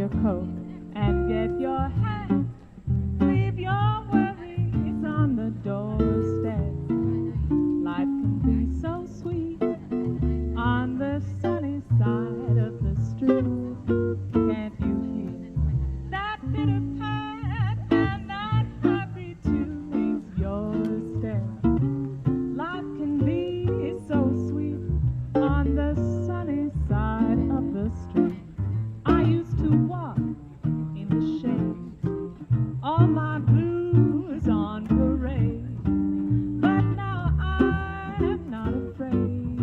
your coat and get your hat. Leave your worries on the doorstep. Life can be so sweet on the sunny side of the street. Can't you hear that pitter pat and that happy tune is your step? Life can be so sweet on the sunny side of the street. I used to walk in the shade, all my blues on parade. But now I'm not afraid,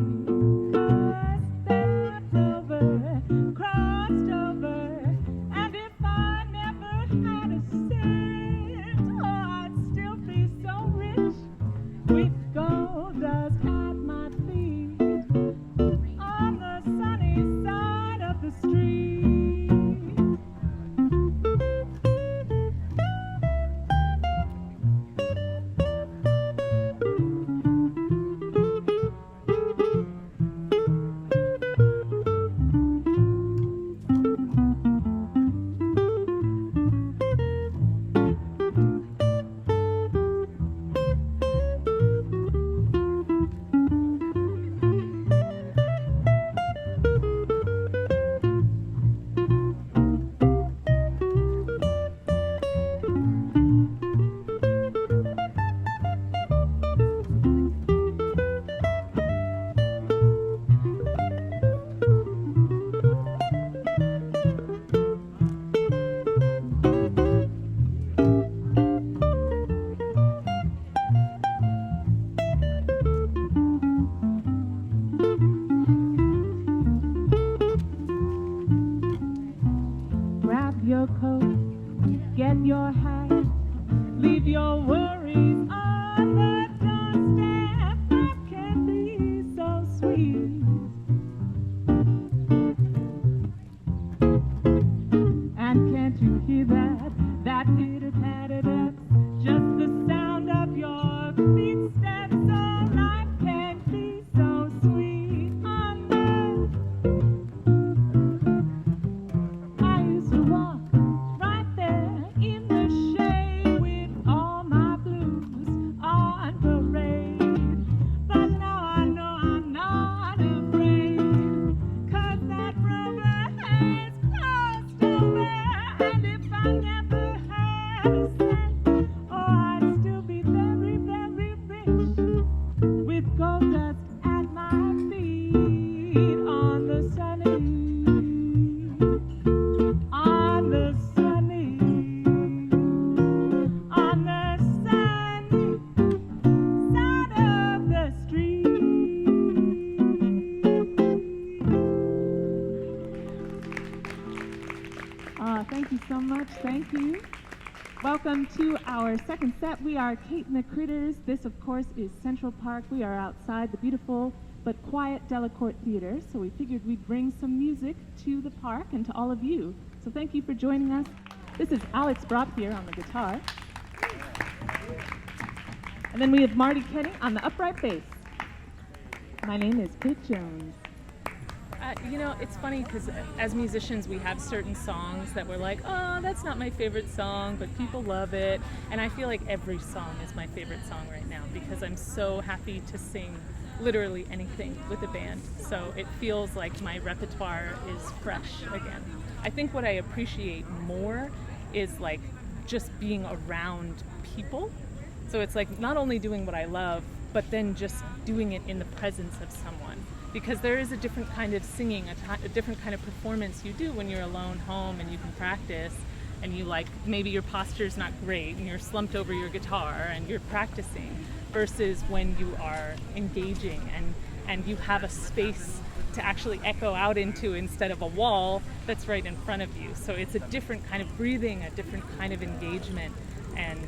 'cause that's over, crossed over. And if I never had a cent, oh, I'd still be so rich with gold dust at my feet on the sunny side of the street. Grab your coat, get your hat, leave your worries on the doorstep. Life can be so sweet. And can't you hear that pitter-patter, that's just the sound of your feet steps. Oh, life can be so sweet on the I used to walk right there in the shade with all my blues on parade. But now I know I'm not afraid, 'cause that river has crossed over. And if I never had a cent, oh, I'd still be very, very rich with gold dust at my feet on the sunny on the sunny side of the street. Thank you so much. Thank you. Welcome to our second set. We are CAIT and the Critters. This, of course, is Central Park. We are outside the beautiful but quiet Delacorte Theater, so we figured we'd bring some music to the park and to all of you. So thank you for joining us. This is Alex Brock here on the guitar. And then we have Marty Kenny on the upright bass. My name is Pete Jones. You know, it's funny because as musicians we have certain songs that we're like, oh, that's not my favorite song, but people love it. And I feel like every song is my favorite song right now because I'm so happy to sing literally anything with a band. So it feels like my repertoire is fresh again. I think what I appreciate more is like just being around people. So it's like not only doing what I love, but then just doing it in the presence of someone. Because there is a different kind of singing, a different kind of performance you do when you're alone home and you can practice and you like, maybe your posture's not great and you're slumped over your guitar and you're practicing versus when you are engaging and you have a space to actually echo out into instead of a wall that's right in front of you. So it's a different kind of breathing, a different kind of engagement and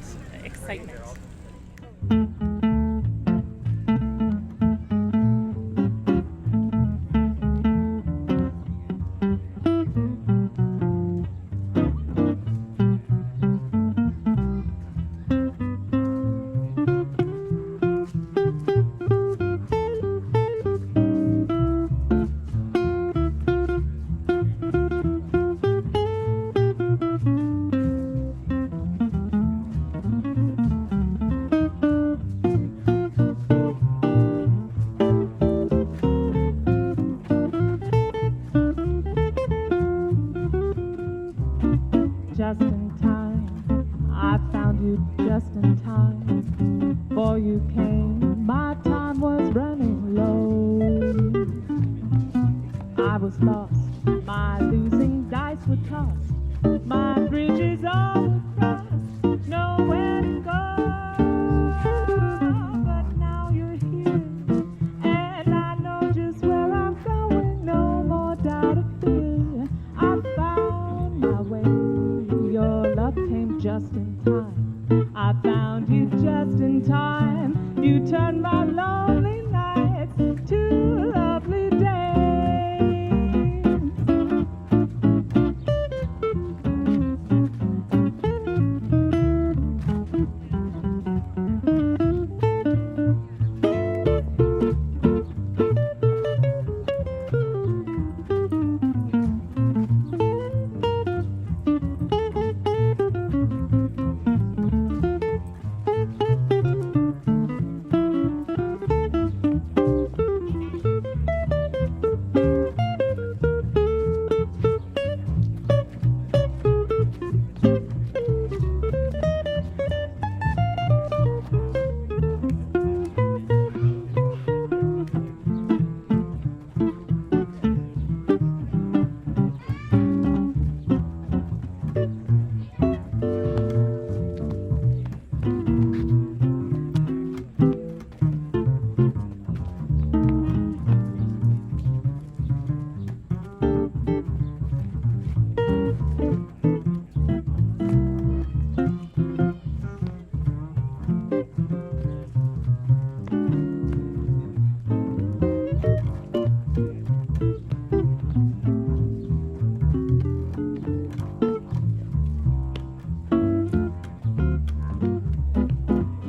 excitement. just in time. I found you just in time. Before you came, my time was running low. I was lost, my losing dice were tossed, my bridges all were crossed, nowhere to go. But now you're here, and I know just where I'm going, no more doubt or fear. I found my way, your love came just in time. I found you just in time, you turned my lonely nights to lovely days.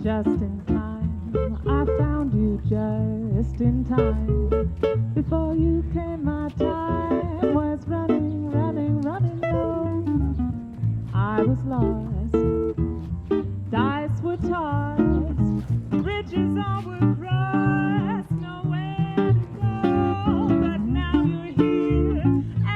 Just in time, I found you just in time. Before you came, my time was running, running, running low. I was lost, dice were tossed, bridges all were crossed, nowhere to go. But now you're here,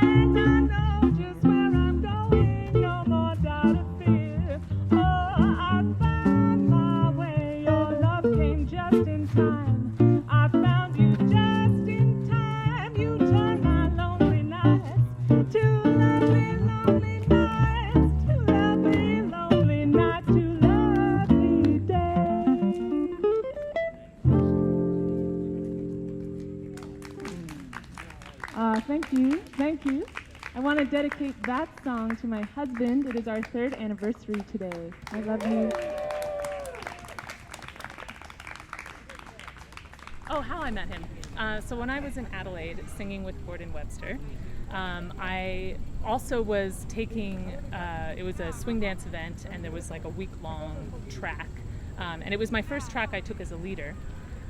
and I know just where I'm going, no more doubt or fear. Oh, I found my way, your love came just in time. I found you just in time, you turned my lonely nights to lovely, lonely nights, to lovely, lonely nights, to lovely days. Thank you, thank you. I want to dedicate that song to my husband. It is our 3rd anniversary today. I love you. Oh, how I met him. So when I was in Adelaide singing with Gordon Webster, I also was taking, it was a swing dance event, and there was like a week-long track. And it was my first track I took as a leader.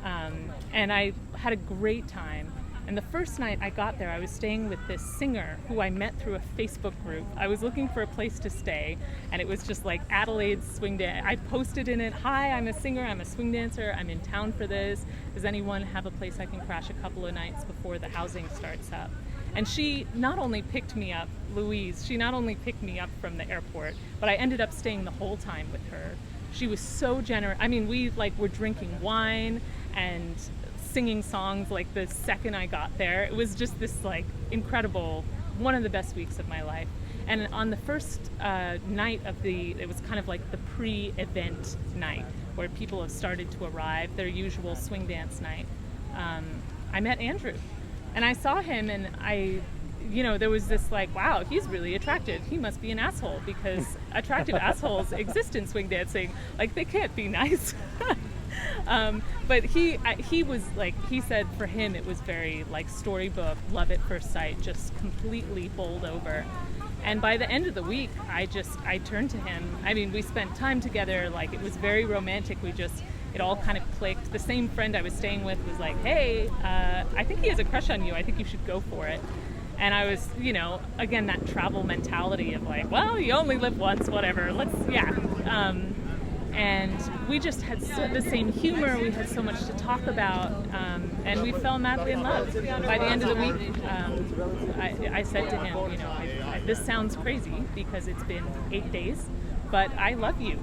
And I had a great time. And the first night I got there, I was staying with this singer who I met through a Facebook group. I was looking for a place to stay, and it was just like Adelaide's swing dance. I posted in it, "Hi, I'm a singer, I'm a swing dancer, I'm in town for this. Does anyone have a place I can crash a couple of nights before the housing starts up?" And she not only picked me up, Louise, she not only picked me up from the airport, but I ended up staying the whole time with her. She was so generous. I mean, we were drinking wine and singing songs like the second I got there. It was just this incredible, one of the best weeks of my life. And on the first night of it was kind of like the pre-event night where people have started to arrive, their usual swing dance night. I met Andrew, and I saw him, and there was this wow, he's really attractive. He must be an asshole, because attractive assholes exist in swing dancing. They can't be nice. But he was he said for him it was very storybook, love at first sight, just completely bowled over. And by the end of the week, I turned to him. I mean, we spent time together, it was very romantic. It all kind of clicked. The same friend I was staying with was like, "Hey, I think he has a crush on you. I think you should go for it." And I was, again, that travel mentality of well, you only live once, whatever. And we just had the same humor. We had so much to talk about, and we fell madly in love. By the end of the week, I said to him, this sounds crazy because it's been 8 days, but I love you.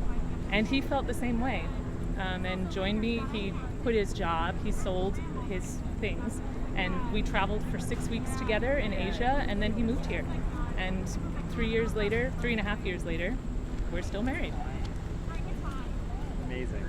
And he felt the same way, and joined me. He quit his job, he sold his things, and we traveled for 6 weeks together in Asia, and then he moved here. And 3.5 years later, we're still married. Amazing.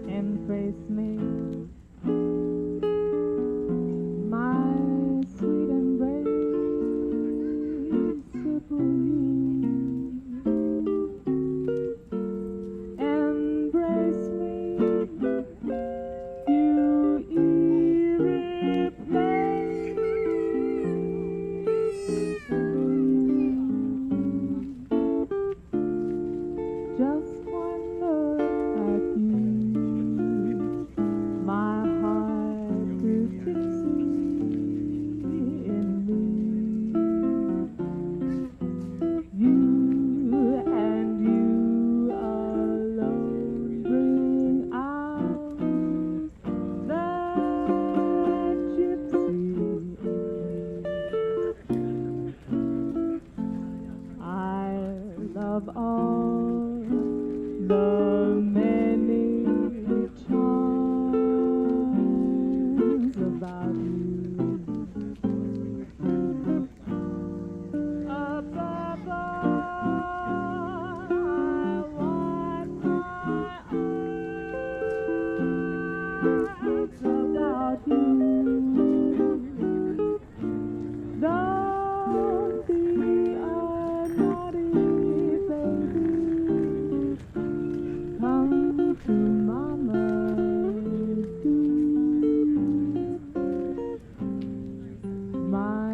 Embrace me, my sweet embraceable you. Embrace me, you irreplaceable you. Just one look at you. My heart grew tipsy in me. You and you alone bring out the gypsy in me. I love all the many charms about you. Above all, I want my arms about you. Don't be a naughty baby. Come to mama, do. My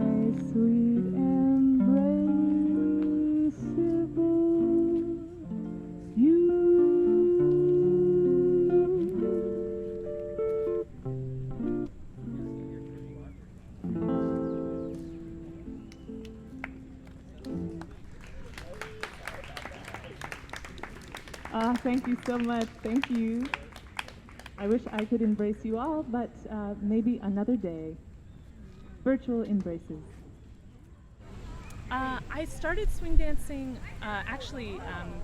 sweet embraceable you. Thank you so much. Thank you. I wish I could embrace you all, but maybe another day. Virtual embraces. I started swing dancing,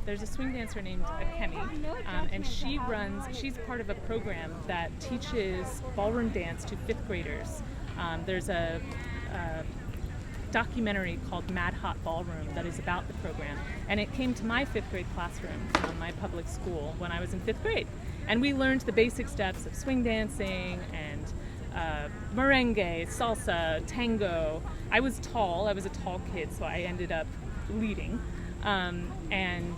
there's a swing dancer named Akemi, and she's part of a program that teaches ballroom dance to 5th graders. There's a documentary called Mad Hot Ballroom that is about the program, and it came to my 5th grade classroom from my public school when I was in 5th grade. And we learned the basic steps of swing dancing and merengue, salsa, tango. I was a tall kid, so I ended up leading. And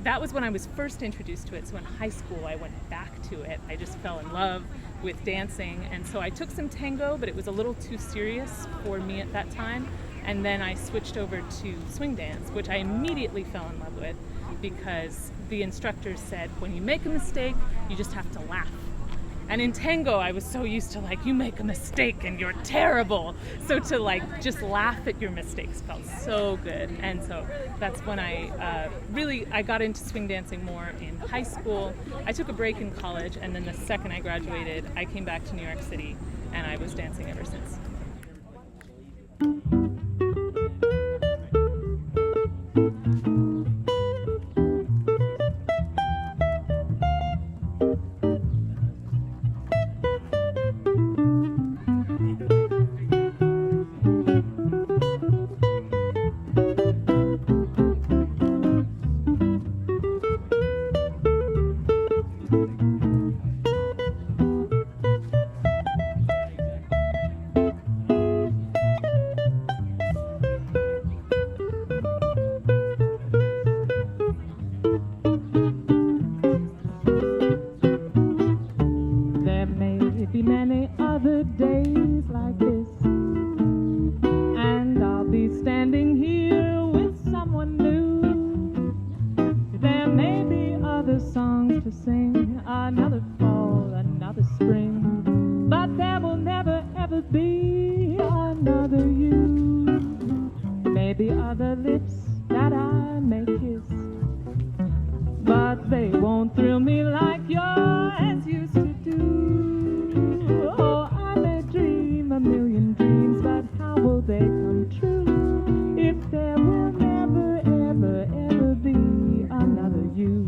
that was when I was first introduced to it. So in high school, I went back to it. I just fell in love with dancing. And so I took some tango, but it was a little too serious for me at that time. And then I switched over to swing dance, which I immediately fell in love with because the instructors said, when you make a mistake, you just have to laugh. And in tango, I was so used to you make a mistake and you're terrible. So to just laugh at your mistakes felt so good. And so that's when I got into swing dancing more in high school. I took a break in college, and then the second I graduated, I came back to New York City, and I was dancing ever since. may be other lips that I may kiss, but they won't thrill me like yours used to do. Oh, I may dream a million dreams, but how will they come true if there will never, ever, ever be another you?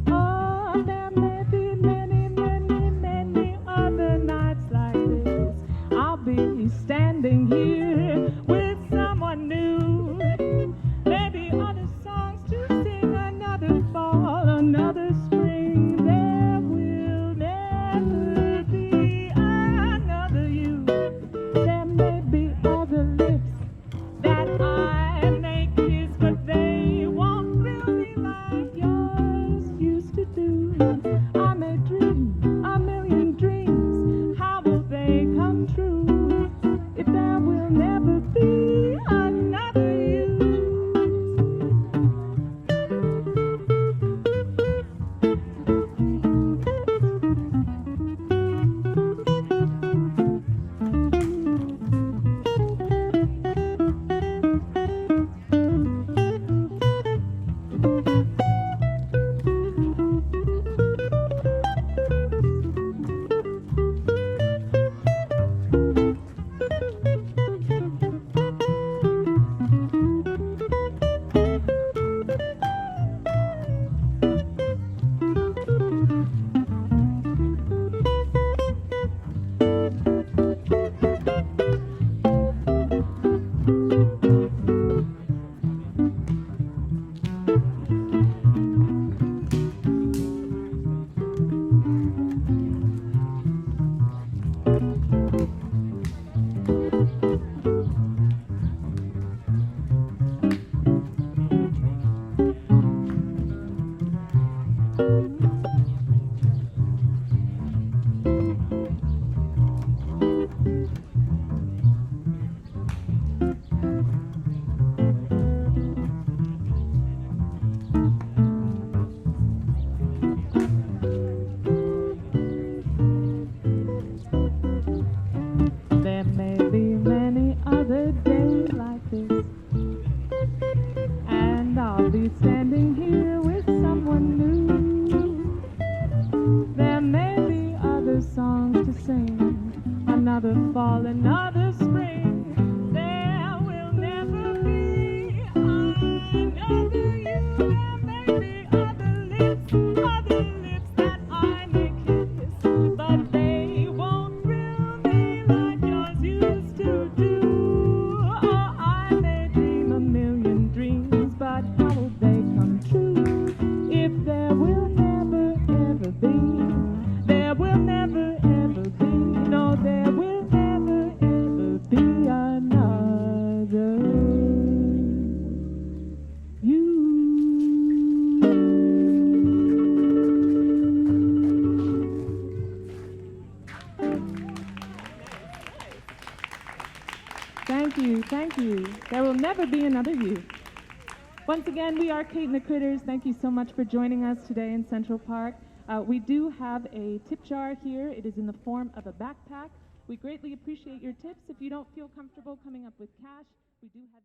Oh, there may be many, many, many other nights like this. I'll be standing here with someone new. Maybe other songs to sing, another fall, another spring. There will never be another you. There may be other lips that I may kiss, but they won't thrill me like yours used to do. I may dream a million dreams, how will they come true if there will never be another you? There may be many other days like this, and I'll be standing here with someone new. There may be other songs to sing, another fall, another spring. There will never be another you. There may be other lips that I may kiss, but they won't thrill me like yours used to do. Oh, I may dream a million dreams, but how will they come true if there will never, ever be? There will never, ever be. No, there will never, ever be another you. Thank you, thank you. There will never be another you. Once again, we are CAIT and the Critters. Thank you so much for joining us today in Central Park. We do have a tip jar here. It is in the form of a backpack. We greatly appreciate your tips. If you don't feel comfortable coming up with cash, we do have